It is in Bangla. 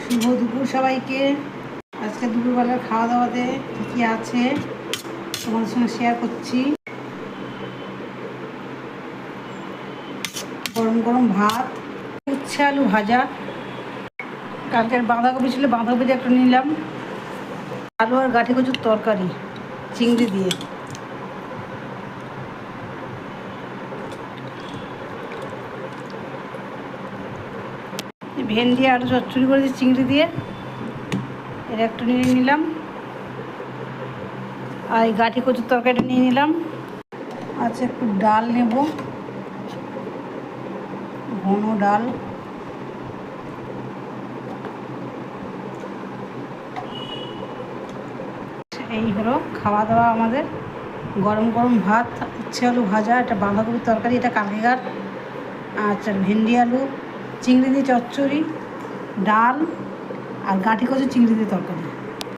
শুভ দুপুর সবাইকে। আজকে দুপুরবেলার খাওয়া দাওয়াতে কী আছে তোমাদের সঙ্গে শেয়ার করছি। গরম গরম ভাত, উচ্ছে আলু ভাজা, কালকের বাঁধাকপি ছিল বাঁধাকপি একটা নিলাম, আলু আর গাঁঠি কচুর তরকারি চিংড়ি দিয়ে, ভেন্ডি আলু চচ্চড়ি করেছি চিংড়ি দিয়ে, এর একটা নিয়ে নিলাম, আর এই গাঁঠি কচুর তরকারিটা নিয়ে নিলাম। আচ্ছা, একটু ডাল নেব, ঘন ডাল। এই হলো খাওয়া দাওয়া আমাদের। গরম গরম ভাত, উচ্ছে আলু ভাজা, এটা বাঁধাকপির তরকারি, এটা কালকেকার। আচ্ছা, ভেন্ডি আলু চিংড়ি দিয়ে চচ্চড়ি, ডাল আর গাঁঠি কচু চিংড়ি দিয়ে তরকারি।